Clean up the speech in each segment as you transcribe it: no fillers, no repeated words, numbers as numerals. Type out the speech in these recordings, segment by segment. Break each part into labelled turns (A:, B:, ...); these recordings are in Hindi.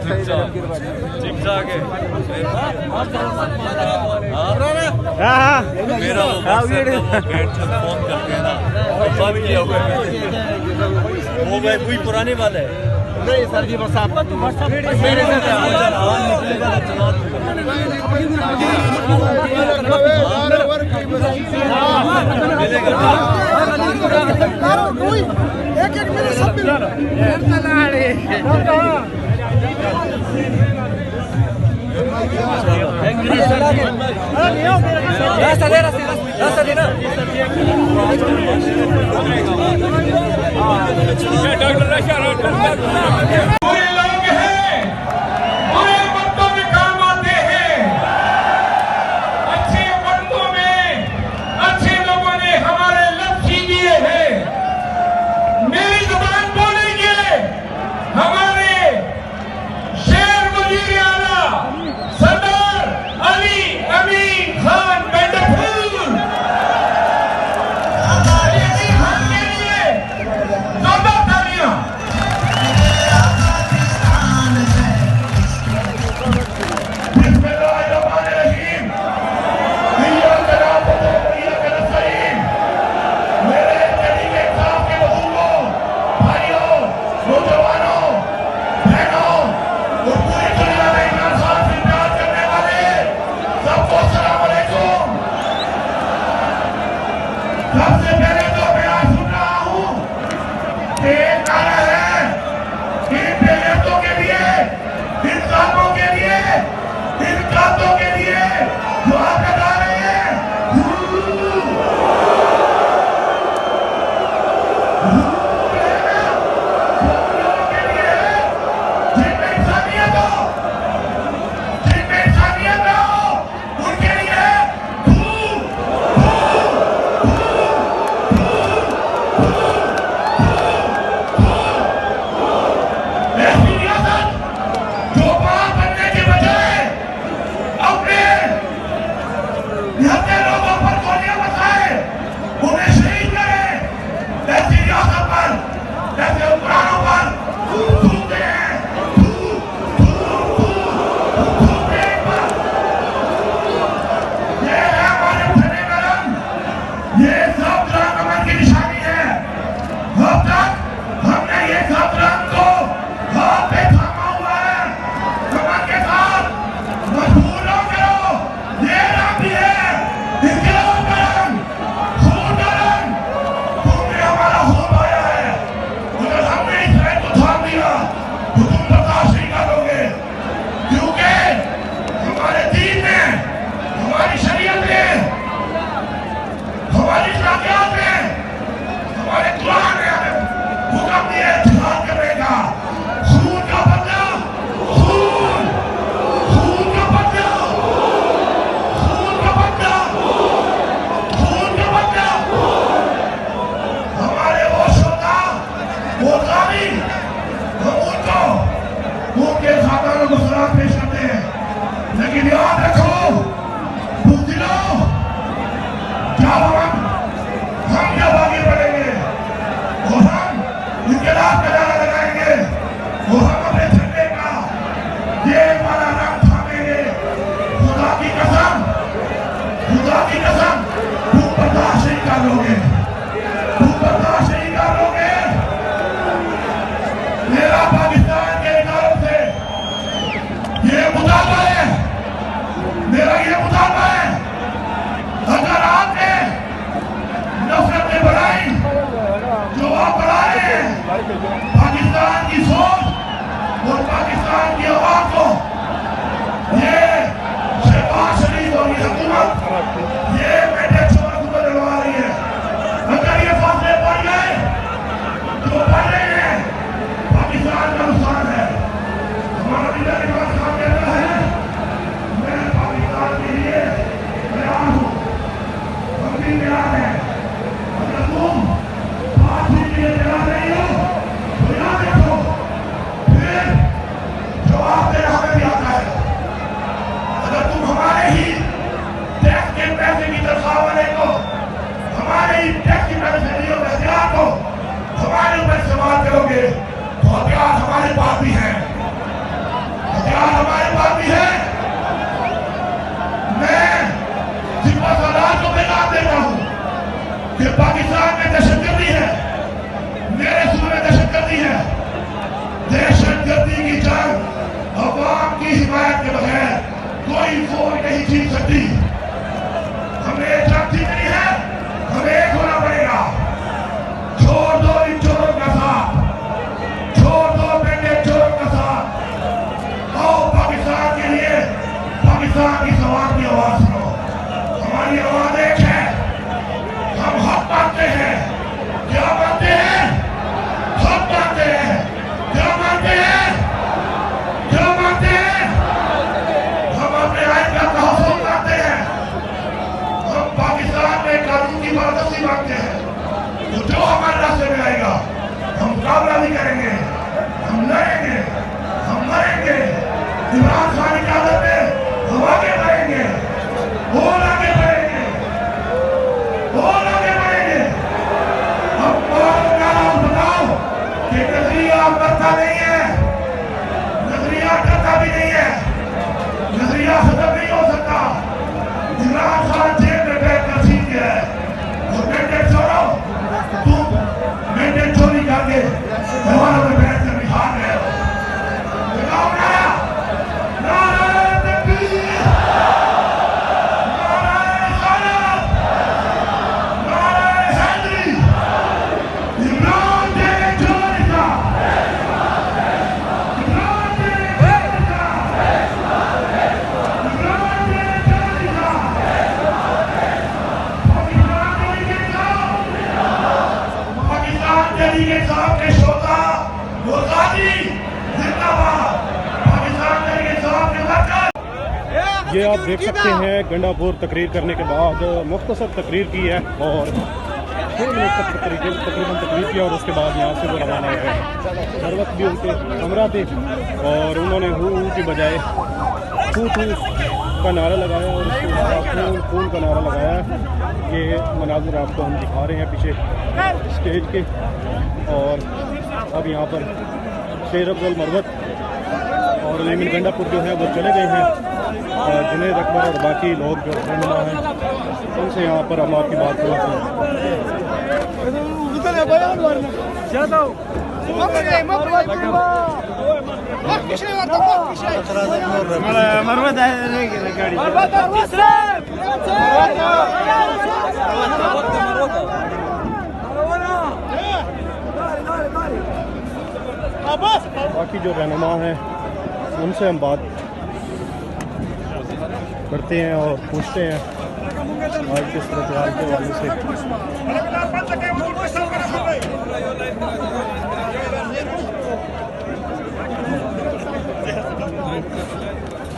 A: ठीक ठाक है। मेरा फोन करके ना बात किया हुआ है वो भाई कोई पुराने वाला है
B: नहीं सर जी बस आपका तो मेरे से
C: बुरे लोग हैं, बुरे वक्तों में काम आते हैं। अच्छे वक्तों में अच्छे लोगों ने हमारे लक्ष्य दिए हैं। मेरी जुबान बोलेंगे हमारे शेर वजीर आला सरदार अली अमीन खान पेंडफूल। हमारे अली खान के लिए जोरदार तालियां। बिस्मिल्लाहिर्रहमानिर्रहीम। इय्याका नअबुदु व इय्याका नस्तईन। मेरे तरीके इंसाफ के बुजुर्गों, भाइयों, नौजवानों, बहनों और पूरी दुनिया में इंसाफ से प्यार करने वाले सबको अस्सलाम वालेकुम। सबसे पहले तो मैं आज सुन रहा हूँ कि एक नारा है कि बेगैरतों के लिए, इंसाफों के लिए, इनकातों के लिए जो आप लगा रहे हैं के लिए जिनमें इंसानियत हो, जिनमें इंसानियत ना हो उनके लिए ऐसी रियासत जो बात बनने के बजाय अपने निहत्थे लोगों पर गोलियां बरसाए, उन्हें शहीद करे, ऐसी रियासत पर, ऐसे हुक्मरानों पर थूकते हैं, थूकते हैं पर। ये है हमारे उठने का रंग, ये सब रंग अमन की निशानी है। अब तक हमने ये सब रंग को हाथ पे थामा हुआ है, कमर के साथ मजबूर न करो। ये रंग भी है इंकलाब का रंग, खून का रंग। तुमने हमारा खून पाया है, अगर हमने इस रंग को थाम दिया तो तुम बर्दाश्त नहीं करोगे, क्योंकि हमारे दीन ने, हमारी शरीयत ने, हमारी इस्लामियात ने, हमारे कुरान ने हमें हुक्म दिया है जिहाद करने का। खून का बदला, खून, खून का बदला, खून का बदला, खून का बदला। हमारे वो श्रोता, वो गामी, हम उनको उनके खातानों को सलाम पेश करते हैं। लेकिन याद रखो बुज़दिलों, जब हम जब आगे बढ़ेंगे और हम इनकलाब का नारा लगाएंगे और हम अपने झंडे का ये वाला रंग थामेंगे, खुदा की कसम, खुदा की कसम, तुम बर्दाश्त नहीं कर लोगे, तुम बर्दाश्त नहीं कर लोगे। मेरा पाकिस्तान के इदारों से ये मुतालबा है कोई नहीं जीत सकती। हमें जाति नहीं है, हमें एक होना पड़ेगा। छोड़ दो इन चोरों का साथ, छोड़ दो बेटे चोरों का साथ। आओ पाकिस्तान के लिए पाकिस्तान की सवाल की आवाज सुनो। हमारी आवाज एक है, हम हक मानते हैं। क्या मानते हैं? हक मानते हैं। क्या मानते हैं? क्या मानते हैं? हम अपने आइन का तहफ़्फ़ुज़ मानते हैं। हम पाकिस्तान में कानून की पाबंदी मांगते हैं। तो जो हमारे रास्ते में आएगा हम मुकाबला भी करेंगे, हम लड़ेंगे, हम मरेंगे। इमरान खान की आदत में हम आगे बढ़ेंगे, और आगे बढ़ेंगे, और आगे बढ़ेंगे। हम बताओ कि नजरिया मरता नहीं है, नजरिया डरता भी नहीं है, नजरिया खत्म नहीं हो सकता। इमरान खान जेल में बैठकर सीख गया है और मैंडेट छोड़ो, तुम मैंडेट चोरी करके दीवारों में बैठकर बिहार गए हो। लगाओ नारा, नारा तकबीर, नारा ग़ैरत, नारा हैदरी। इमरान तेरे चोर का, इमरान तेरे चोर का, इमरान तेरे चोर का। पाकिस्तान तहरीक इंसाफ के शोधा और गाजी जिंदाबाद। पाकिस्तान तहरीक इंसाफ के वर्कर।
D: ये आप देख सकते हैं गंडापुर तकरीर करने के बाद मुख्तसर तकरीर की है और 6 मिनट तक तकरीबन तकरीर किया और उसके बाद यहाँ से वो रवाना हुए। हर वक्त भी उनके हमरा थे और उन्होंने हू की बजाय थू का नारा लगाया और उसके बाद खून का नारा लगाया। ये मनाज़िर आपको हम दिखा रहे हैं पीछे स्टेज के। और अब यहाँ पर शेर अफजल मरवत और लेमिन गंडापुर जो है वो चले गए हैं। जुनैद अकबर और बाकी लोग जो रहनुमा हैं उनसे यहाँ पर हम आपकी बात करते हैं। बाकी जो रहनुमा हैं उनसे हम बात करते हैं और पूछते हैं आज किस तरह के हवाले से।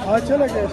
D: आज चले गए।